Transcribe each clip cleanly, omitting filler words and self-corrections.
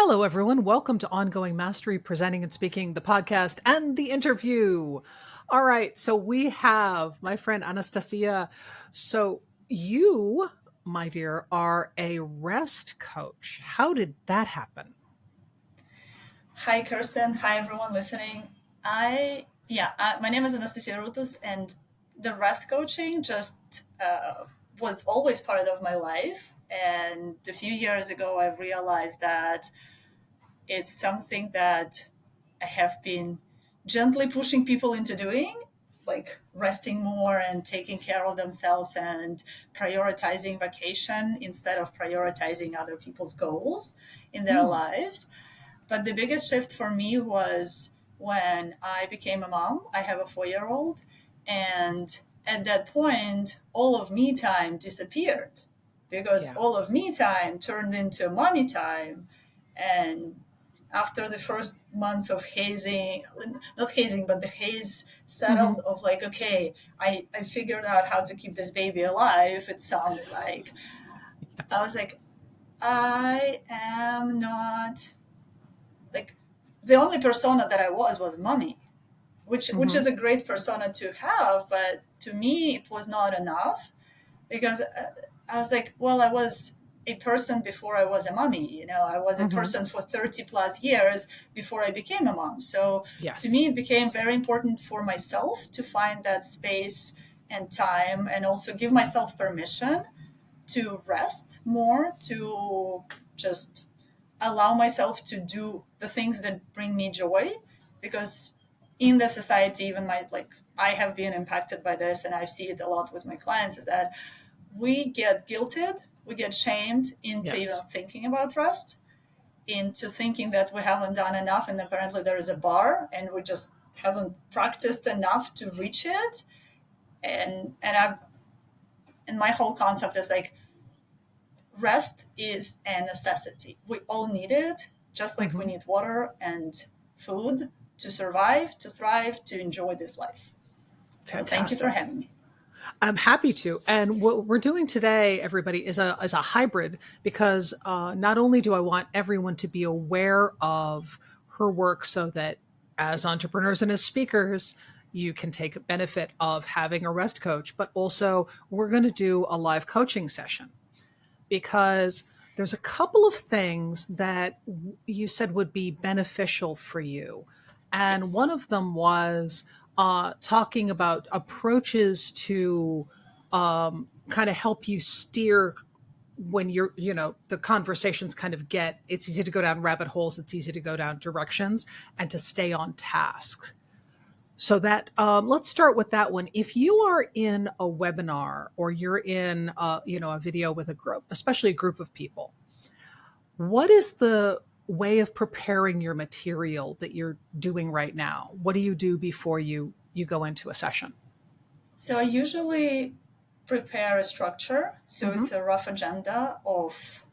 Hello, everyone. Welcome to Ongoing Mastery, Presenting and Speaking, the podcast and the interview. All right. So we have my friend Anastasiya. So you, my dear, are a rest coach. How did that happen? Hi, Kirsten. Hi, everyone listening. My name is Anastasiya Rutus, and the rest coaching just was always part of my life. And a few years ago, I realized that it's something that I have been gently pushing people into doing, like resting more and taking care of themselves and prioritizing vacation instead of prioritizing other people's goals in their Hmm. lives. But the biggest shift for me was when I became a mom. I have a 4-year old. And at that point, all of me time disappeared because Yeah. all of me time turned into mommy time. And after the first months of hazing, not hazing, but the haze Hmm. settled of like, okay, I figured out how to keep this baby alive, it sounds like. I was like, I am not like the only persona that I was mommy, which Hmm. is a great persona to have, but to me it was not enough because I was like, well, I was a person before I was a mommy. I was a Hmm. person for 30 plus years before I became a mom. So to Yes. me, it became very important for myself to find that space and time and also give myself permission to rest more, to just allow myself to do the things that bring me joy, because in the society, even I have been impacted by this, and I see it a lot with my clients, is that we get guilted, we get shamed into even Yes. thinking about rest, into thinking that we haven't done enough, and apparently there is a bar and we just haven't practiced enough to reach it. And my whole concept is like, rest is a necessity. We all need it, just like we Hmm. need water and food to survive, to thrive, to enjoy this life. So thank you for Fantastic. having me. I'm happy to. And what we're doing today, everybody, is a hybrid because not only do I want everyone to be aware of her work so that as entrepreneurs and as speakers, you can take benefit of having a rest coach, but also we're going to do a live coaching session because there's a couple of things that you said would be beneficial for you. And one Yes. of them was talking about approaches to kind of help you steer when the conversations kind of it's easy to go down rabbit holes, it's easy to go down directions, and to stay on task. So that let's start with that one. If you are in a webinar or you're in a video with a group, especially a group of people, what is the way of preparing your material that you're doing right now? What do you do before you go into a session? So I usually prepare a structure. So Hmm. it's a rough agenda of,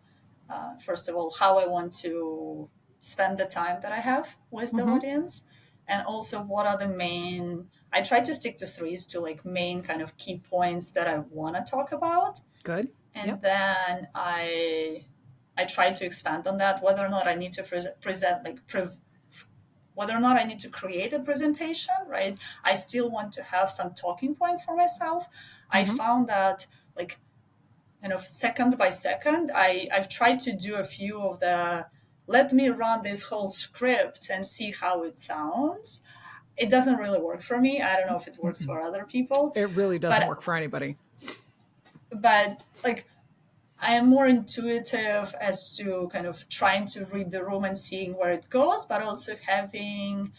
first of all, how I want to spend the time that I have with the Hmm. audience. And also, what are the main, I try to stick to threes, to like main kind of key points that I want to talk about. Good. And Yep. then I try to expand on that, whether or not I need to present whether or not I need to create a presentation, right? I still want to have some talking points for myself. I Hmm. found that, like, kind of second by second, I've tried to do a few of the, let me run this whole script and see how it sounds. It doesn't really work for me. I don't know if it works Mm-mm. for other people, It really doesn't but work for anybody. like, I am more intuitive as to kind of trying to read the room and seeing where it goes, but also having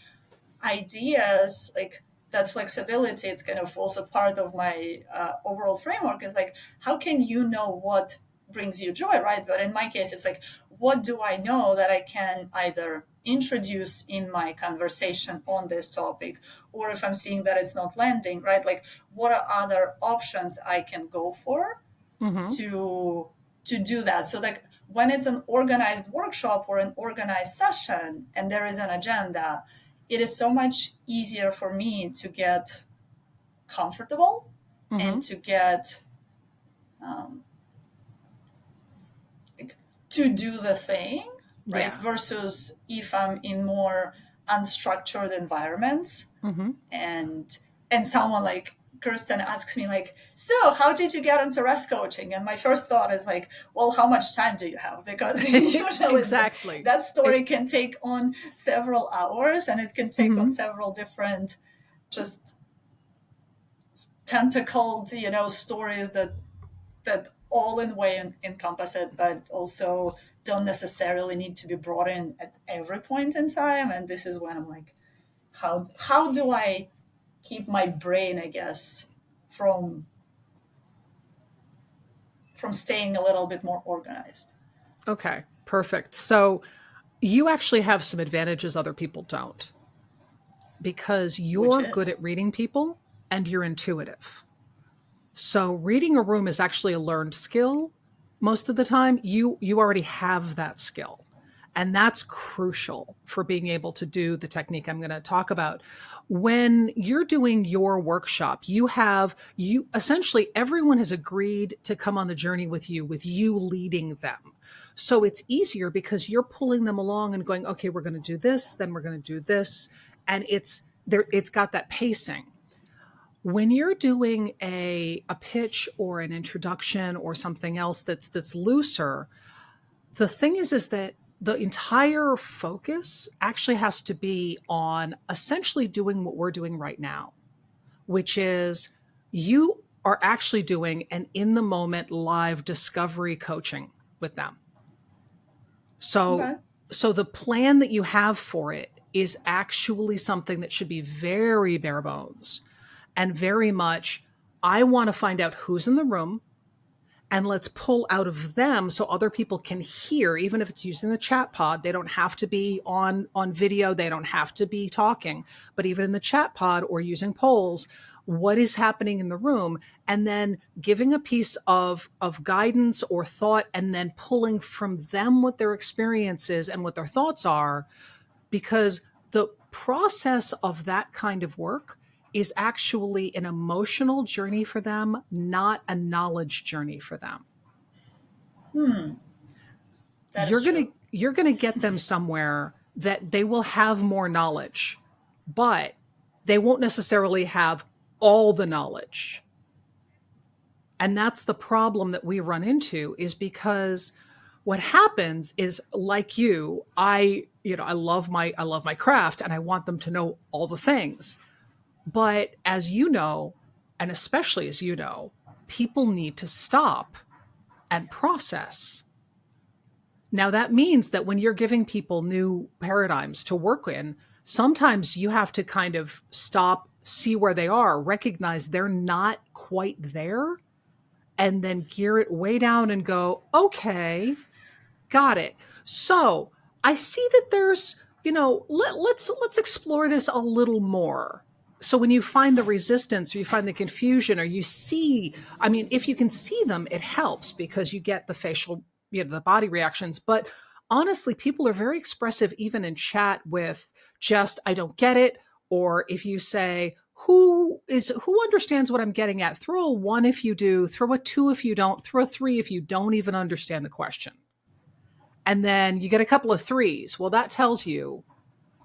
ideas, like that flexibility. It's kind of also part of my overall framework, is like, how can you know what brings you joy, right? But in my case, it's like, what do I know that I can either introduce in my conversation on this topic, or if I'm seeing that it's not landing, right? Like, what are other options I can go for Hmm. to do that? So like, when it's an organized workshop or an organized session and there is an agenda, it is so much easier for me to get comfortable and Hmm. to get um, like, to do the thing. right? Yeah. Versus if I'm in more unstructured environments, Mm-hmm. and someone like Kirsten asks me like, so how did you get into rest coaching? And my first thought is like, well, how much time do you have? Because usually Exactly. that story can take on several hours, and it can take on Mm-hmm. several different just tentacled, stories that all in way encompass it, but also don't necessarily need to be brought in at every point in time. And this is when I'm like, how do I keep my brain, I guess, from staying a little bit more organized? Okay, perfect. So you actually have some advantages other people don't because Which you're good is at reading people and you're intuitive. So reading a room is actually a learned skill. Most of the time, you already have that skill. And that's crucial for being able to do the technique I'm going to talk about. When you're doing your workshop, you essentially everyone has agreed to come on the journey with you leading them. So it's easier because you're pulling them along and going, okay, we're going to do this, then we're going to do this. And it's got that pacing. When you're doing a pitch or an introduction or something else that's looser, the thing is that the entire focus actually has to be on essentially doing what we're doing right now, which is you are actually doing an in the moment live discovery coaching with them. So okay. so the plan that you have for it is actually something that should be very bare bones and very much, I want to find out who's in the room and let's pull out of them so other people can hear, even if it's using the chat pod. They don't have to be on video, they don't have to be talking, but even in the chat pod or using polls, what is happening in the room, and then giving a piece of guidance or thought, and then pulling from them what their experience is and what their thoughts are, because the process of that kind of work is actually an emotional journey for them, not a knowledge journey for them. That is true. You're going to get them somewhere that they will have more knowledge, but they won't necessarily have all the knowledge. And that's the problem that we run into, is because what happens is, like I love my craft and I want them to know all the things. But as you know, and especially as you know, people need to stop and process. Now, that means that when you're giving people new paradigms to work in, sometimes you have to kind of stop, see where they are, recognize they're not quite there, and then gear it way down and go, okay, got it. So I see that there's, let's explore this a little more. So when you find the resistance or you find the confusion or you see, I mean, if you can see them, it helps because you get the facial, the body reactions. But honestly, people are very expressive, even in chat, with just, I don't get it. Or if you say, who understands what I'm getting at? Throw a 1 if you do, throw a 2 if you don't, throw a 3 if you don't even understand the question. And then you get a couple of 3s. Well, that tells you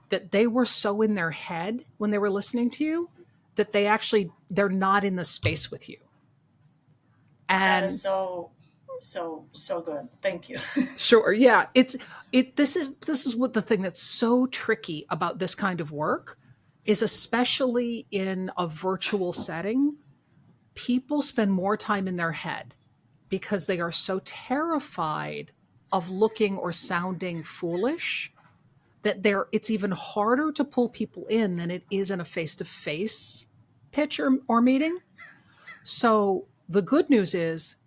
that they were so in their head when they were listening to you that they're not in the space with you. That is And so good. Thank you. sure, yeah, this is what the thing that's so tricky about this kind of work is, especially in a virtual setting, people spend more time in their head because they are so terrified of looking or sounding foolish that it's even harder to pull people in than it is in a face-to-face pitch or meeting. So the good news is,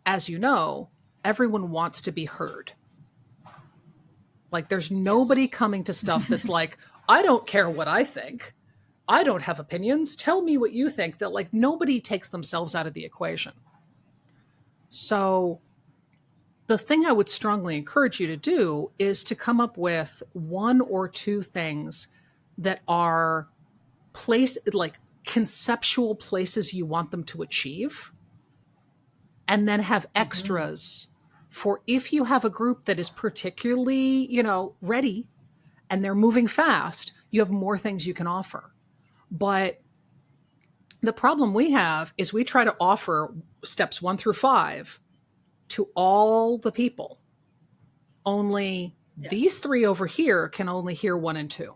as you know, everyone wants to be heard. Like, there's nobody Yes. coming to stuff that's like, I don't care what I think. I don't have opinions. Tell me what you think. That, like, nobody takes themselves out of the equation. So the thing I would strongly encourage you to do is to come up with 1 or 2 things that are like conceptual places you want them to achieve, and then have extras for if you have a group that is particularly, ready and they're moving fast, you have more things you can offer. But the problem we have is we try to offer steps 1 through 5 to all the people. Only these 3 over here can only hear 1 and 2.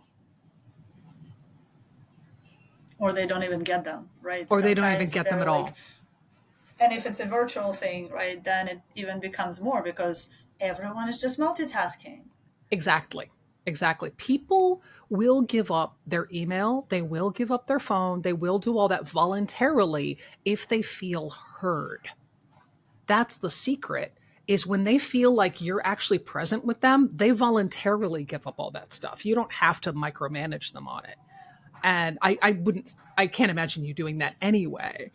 Or they don't even get them, right? Or they don't even get them at all. And if it's a virtual thing, right, then it even becomes more because everyone is just multitasking. Exactly. People will give up their email. They will give up their phone. They will do all that voluntarily if they feel heard. That's the secret, is when they feel like you're actually present with them, they voluntarily give up all that stuff. You don't have to micromanage them on it. And I can't imagine you doing that anyway.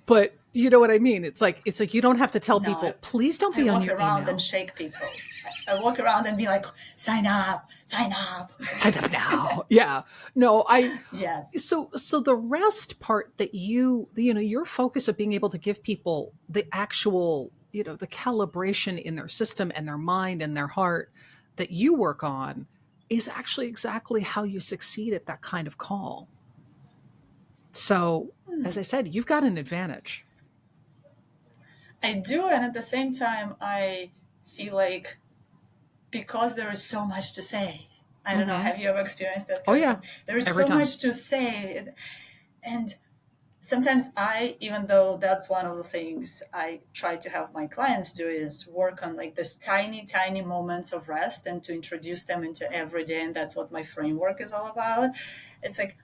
But you know what I mean? It's like you don't have to tell people, please don't be on your email. I walk around and shake people. I walk around and be like, sign up. Sign up now. Yeah. No, yes. So the rest part that your focus of being able to give people the actual, the calibration in their system and their mind and their heart that you work on is actually exactly how you succeed at that kind of call. So, as I said, you've got an advantage. I do. And at the same time, I feel like because there is so much to say, I don't know, have you ever experienced that? Oh, yeah. There is so much to say. And sometimes even though that's one of the things I try to have my clients do, is work on like this tiny, tiny moments of rest and to introduce them into every day. And that's what my framework is all about. It's like,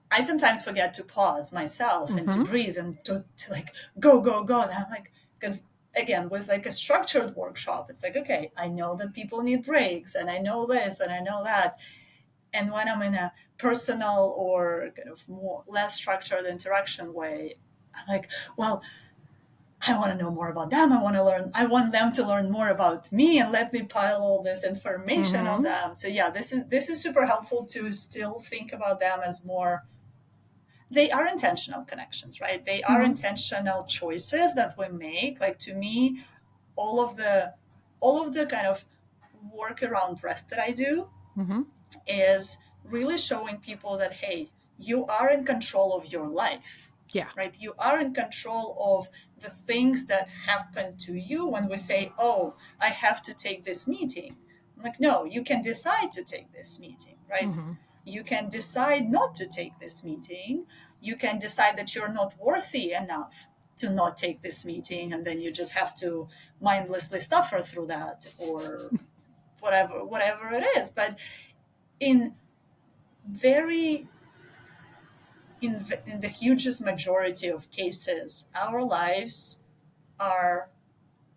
I sometimes forget to pause myself and to breathe and to like go. And I'm like, because again, with like a structured workshop, it's like, okay, I know that people need breaks and I know this and I know that. And when I'm in a personal or kind of more less structured interaction way, I'm like, well, I want to know more about them. I want them to learn more about me and let me pile all this information on them. So yeah, this is super helpful to still think about them as more. They are intentional connections, right? They are intentional choices that we make. Like to me, all of the kind of work around rest that I do is really showing people that, hey, you are in control of your life. Yeah. Right. You are in control of the things that happen to you when we say, oh, I have to take this meeting. I'm like, no, you can decide to take this meeting, right? You can decide not to take this meeting. You can decide that you're not worthy enough to not take this meeting. And then you just have to mindlessly suffer through that or whatever it is. But in the hugest majority of cases, our lives are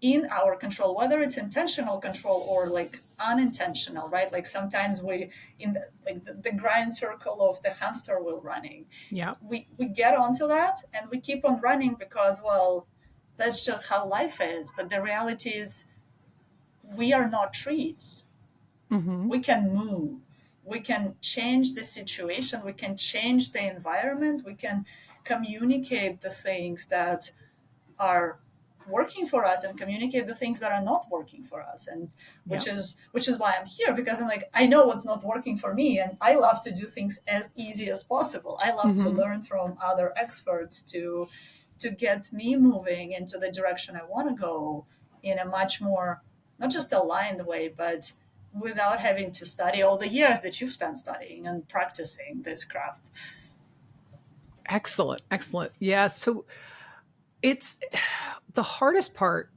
in our control, whether it's intentional control or like unintentional, right? Like sometimes we in the grind circle of the hamster wheel running. Yeah. We get onto that and we keep on running because, well, that's just how life is. But the reality is we are not trees. We can move. We can change the situation. We can change the environment. We can communicate the things that are working for us and communicate the things that are not working for us, and which is why I'm here, because I'm like, I know what's not working for me, and I love to do things as easy as possible. I love to learn from other experts to get me moving into the direction I want to go in a much more not just aligned way, but without having to study all the years that you've spent studying and practicing this craft. Excellent. Yeah. So it's the hardest part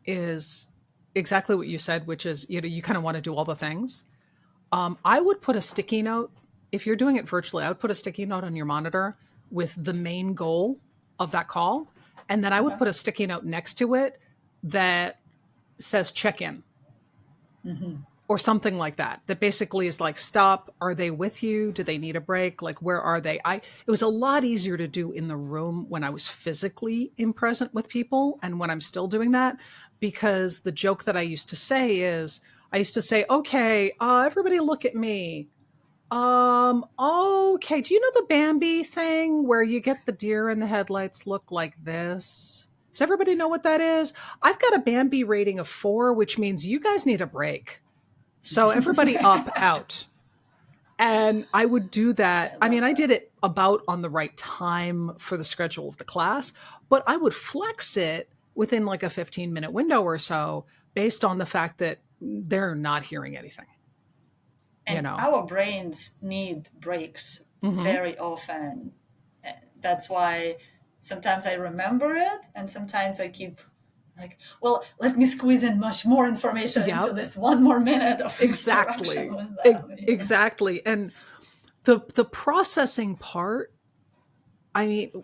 is exactly what you said, which is, you kind of want to do all the things. I would put a sticky note, if you're doing it virtually, I would put a sticky note on your monitor with the main goal of that call. And then I would put a sticky note next to it that says check in or something like that. That basically is like, stop. Are they with you? Do they need a break? Like, where are they? It was a lot easier to do in the room when I was physically present with people and when I'm still doing that, because the joke that I used to say, okay, everybody look at me. Okay. Do you know the Bambi thing where you get the deer in the headlights look like this? Does everybody know what that is? I've got a Bambi rating of 4, which means you guys need a break. So everybody up, out. And I would do that. I mean, I did it about on the right time for the schedule of the class, but I would flex it within like a 15-minute window or so based on the fact that they're not hearing anything. And our brains need breaks very often. That's why sometimes I remember it and sometimes I keep like, well, let me squeeze in much more information into this 1 more minute of interaction with them. Exactly. And the processing part, I mean,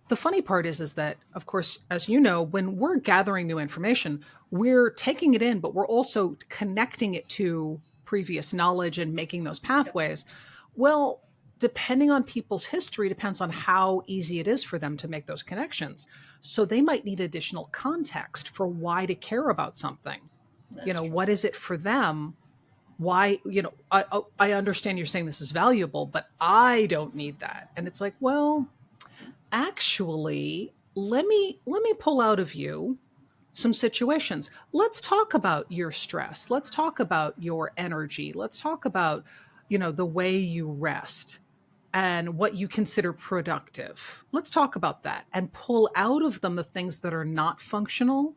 the funny part is that, of course, as you know, when we're gathering new information, we're taking it in, but we're also connecting it to previous knowledge and making those pathways. Yep. Well, depending on people's history, depends on how easy it is for them to make those connections. So they might need additional context for why to care about something. That's true. What is it for them? Why, I understand you're saying this is valuable, but I don't need that. And it's like, well, actually, let me pull out of you some situations. Let's talk about your stress. Let's talk about your energy. Let's talk about, the way you rest and what you consider productive. Let's talk about that and pull out of them the things that are not functional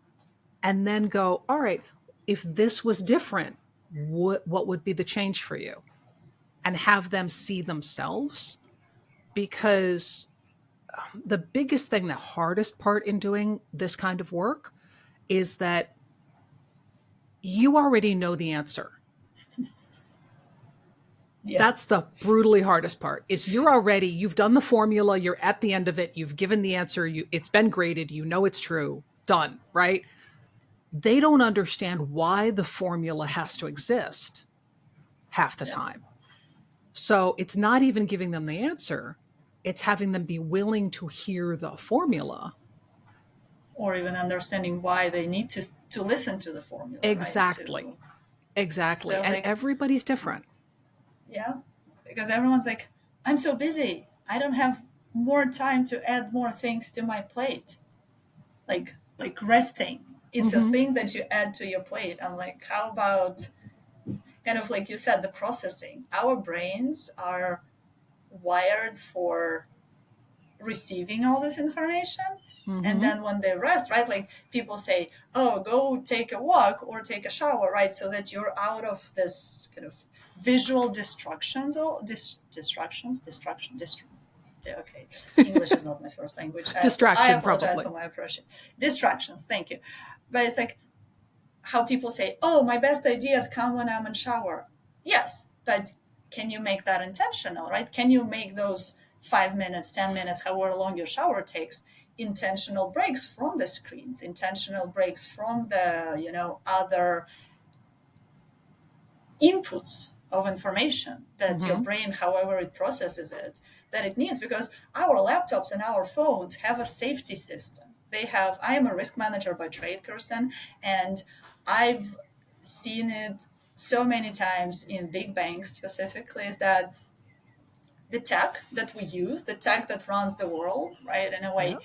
and then go, all right, if this was different, what would be the change for you? And have them see themselves. Because the biggest thing, the hardest part in doing this kind of work is that you already know the answer. Yes. That's the brutally hardest part is you've done the formula, you're at the end of it, you've given the answer, it's been graded, it's true, done, right? They don't understand why the formula has to exist half the time. So it's not even giving them the answer. It's having them be willing to hear the formula. Or even understanding why they need to listen to the formula. Exactly. Right? Exactly. So and everybody's different. Yeah. Because everyone's like, I'm so busy. I don't have more time to add more things to my plate. Like resting. It's a thing that you add to your plate. I'm like, how about kind of like you said, the processing? Our brains are wired for receiving all this information. And then when they rest, right, like people say, oh, go take a walk or take a shower, right, so that you're out of this kind of visual distractions or okay, English is not my first language. Distraction, I apologize probably. For my impression. Distractions, thank you. But it's like how people say, oh, my best ideas come when I'm in shower. Yes, but can you make that intentional, right? Can you make those 5 minutes, 10 minutes, however long your shower takes, intentional breaks from the screens, intentional breaks from the, other inputs of information that your brain, however it processes it, that it needs? Because our laptops and our phones have a safety system. I am a risk manager by trade, Kirsten, and I've seen it so many times in big banks specifically, is that the tech that we use, the tech that runs the world, right, in a way,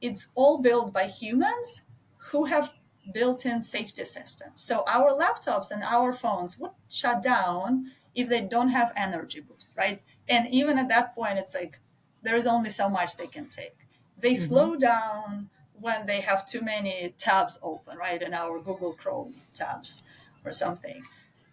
it's all built by humans who have built-in safety systems. So our laptops and our phones would shut down if they don't have energy boost, right? And even at that point, it's like there's only so much they can take. They slow down when they have too many tabs open, right? In our Google Chrome tabs or something.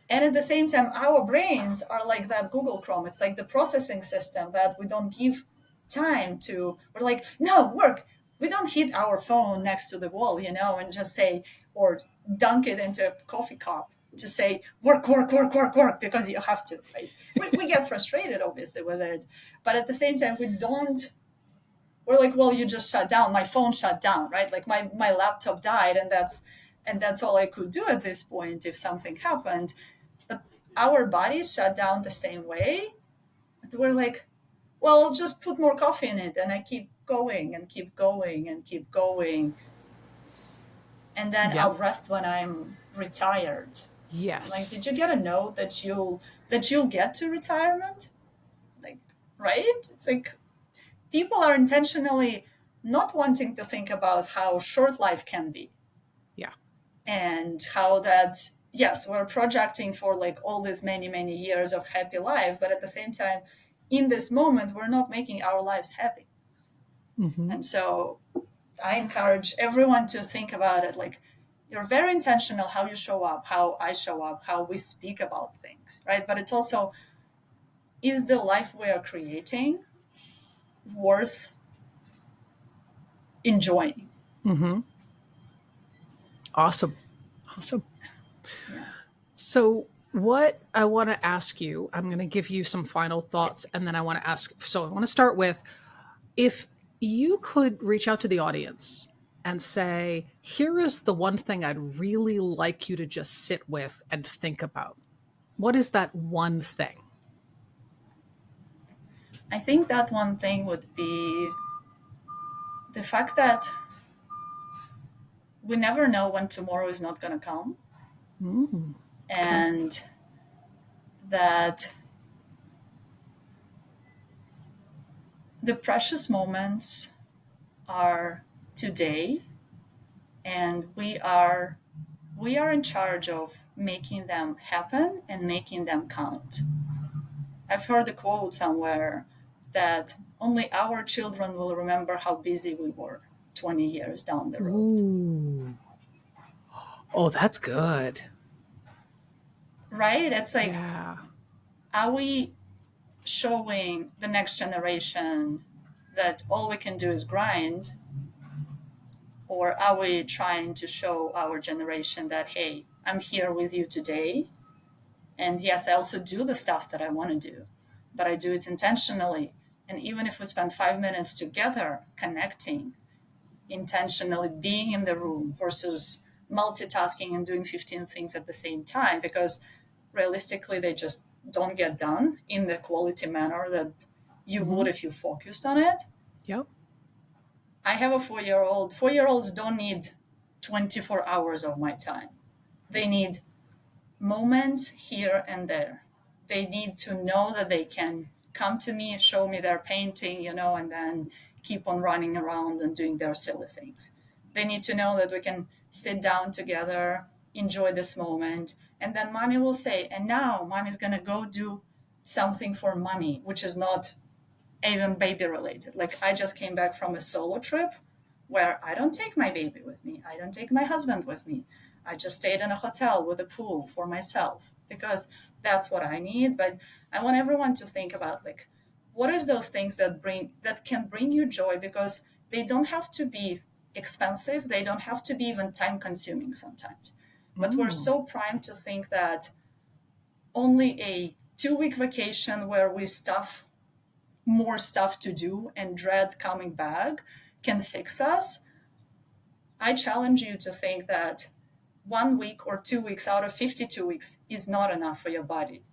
And at the same time, our brains are like that Google Chrome. It's like the processing system that we don't give time to. We're like, no, work. We don't hit our phone next to the wall, and just say, or dunk it into a coffee cup to say, work, because you have to, right? We get frustrated, obviously, with it. But at the same time, we're like, well, you just shut down. My phone shut down, right? Like my laptop died, and that's all I could do at this point if something happened. But our bodies shut down the same way. But we're like, well, just put more coffee in it. And I keep going and keep going and keep going. And then I'll rest when I'm retired. Yes. Like, did you get a note that you'll get to retirement? Like, right? It's like people are intentionally not wanting to think about how short life can be. Yeah. And how that, yes, we're projecting for like all these many, many years of happy life, but at the same time, in this moment, we're not making our lives happy. Mm-hmm. And so I encourage everyone to think about it like you're very intentional how you show up, how I show up, how we speak about things, right? But it's also, is the life we are creating worth enjoying? Mm-hmm. Awesome. Awesome. Yeah. So, what I want to ask you, I'm going to give you some final Yeah. thoughts, and then I want to ask. So, I want to start with if you could reach out to the audience and say, here is the one thing I'd really like you to just sit with and think about. What is that one thing? I think that one thing would be the fact that we never know when tomorrow is not going to come, Mm, okay. and that the precious moments are today, and we are in charge of making them happen and making them count. I've heard a quote somewhere that only our children will remember how busy we were 20 years down the road. Ooh. Oh, that's good. Right? It's like, Yeah. are we showing the next generation that all we can do is grind? Or are we trying to show our generation that, hey, I'm here with you today? And yes, I also do the stuff that I want to do, but I do it intentionally. And even if we spend 5 minutes together connecting, intentionally being in the room versus multitasking and doing 15 things at the same time, because realistically, they just don't get done in the quality manner that you Mm-hmm. would if you focused on it. Yep. I have a 4 year old. 4 year olds don't need 24 hours of my time. They need moments here and there. They need to know that they can come to me, show me their painting, and then keep on running around and doing their silly things. They need to know that we can sit down together, enjoy this moment, and then mommy will say, and now mommy's going to go do something for mommy, which is not even baby related. Like I just came back from a solo trip where I don't take my baby with me. I don't take my husband with me. I just stayed in a hotel with a pool for myself because that's what I need. But I want everyone to think about like what is those things that can bring you joy, because they don't have to be expensive. They don't have to be even time consuming sometimes. But we're Mm. so primed to think that only a 2 week vacation where we stuff more stuff to do and dread coming back can fix us. I challenge you to think that 1 week or 2 weeks out of 52 weeks is not enough for your body.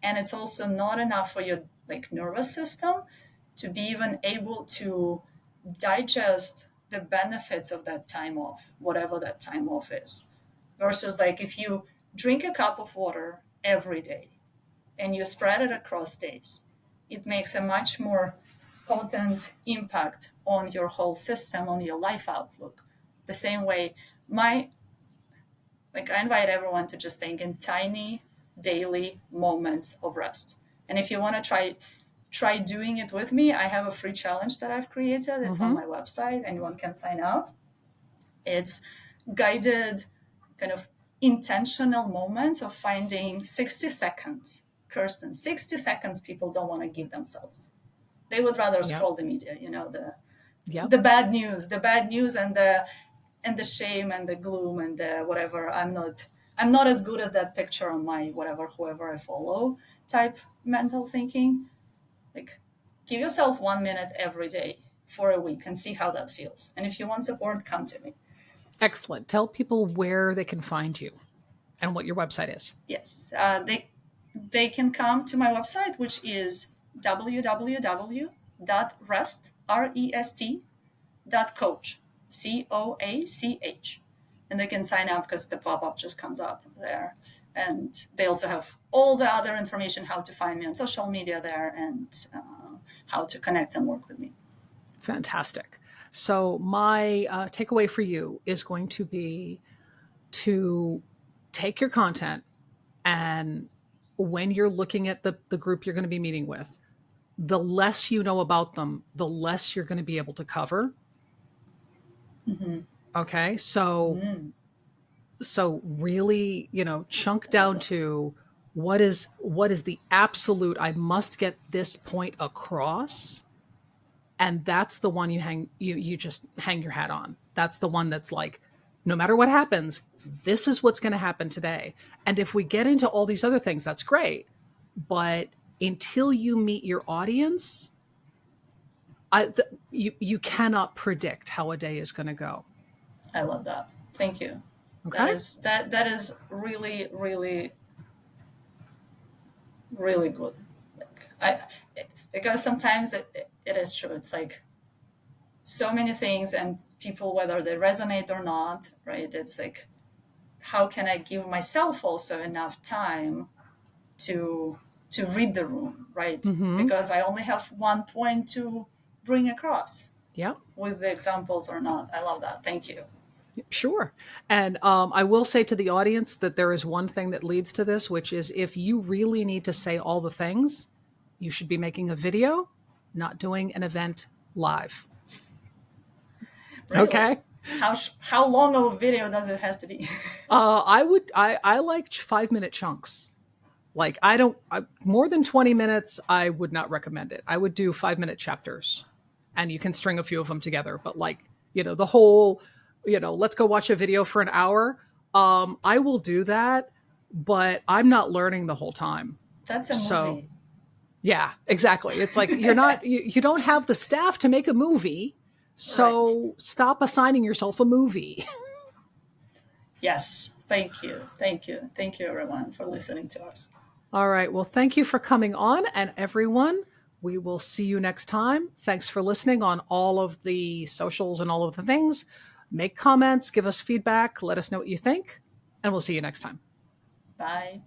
And it's also not enough for your like nervous system to be even able to digest the benefits of that time off, whatever that time off is. Versus like if you drink a cup of water every day and you spread it across days, it makes a much more potent impact on your whole system, on your life outlook. The same way, I invite everyone to just think in tiny daily moments of rest. And if you want to try doing it with me, I have a free challenge that I've created. It's on Mm-hmm. my website. Anyone can sign up. It's guided kind of intentional moments of finding 60 seconds. Kirsten, 60 seconds people don't want to give themselves. They would rather Yep. scroll the media, Yep. the bad news and the shame and the gloom and the whatever. I'm not as good as that picture on my whatever, whoever I follow type mental thinking. Like give yourself 1 minute every day for a week and see how that feels. And if you want support, come to me. Excellent. Tell people where they can find you and what your website is. Yes, they can come to my website, which is www.rest.coach, COACH, and they can sign up because the pop-up just comes up there. And they also have all the other information, how to find me on social media there, and how to connect and work with me. Fantastic. So my takeaway for you is going to be to take your content, and when you're looking at the group you're going to be meeting with, the less you know about them, the less you're going to be able to cover. Mm-hmm. Okay. So really, chunk down to what is the absolute, I must get this point across. And that's the one you just hang your hat on. That's the one that's like, no matter what happens, this is what's going to happen today. And if we get into all these other things, that's great. But until you meet your audience, you cannot predict how a day is going to go. I love that. Thank you. Okay. That is really, really, really good. Because sometimes it is true. It's like so many things, and people, whether they resonate or not, right? It's like, how can I give myself also enough time to read the room, right? Mm-hmm. Because I only have one point to bring across. Yeah. With the examples or not. I love that. Thank you. Sure. And I will say to the audience that there is one thing that leads to this, which is if you really need to say all the things, you should be making a video, not doing an event live. Really? Okay. How long of a video does it have to be? I like 5-minute chunks. Like more than 20 minutes, I would not recommend it. I would do 5-minute chapters, and you can string a few of them together. But the whole, let's go watch a video for an hour. I will do that, but I'm not learning the whole time. That's a movie. Yeah, exactly. It's like you don't have the staff to make a movie. So Stop assigning yourself a movie. Yes. Thank you. Thank you. Thank you, everyone, for listening to us. All right. Well, thank you for coming on. And everyone, we will see you next time. Thanks for listening on all of the socials and all of the things. Make comments, give us feedback, let us know what you think, and we'll see you next time. Bye.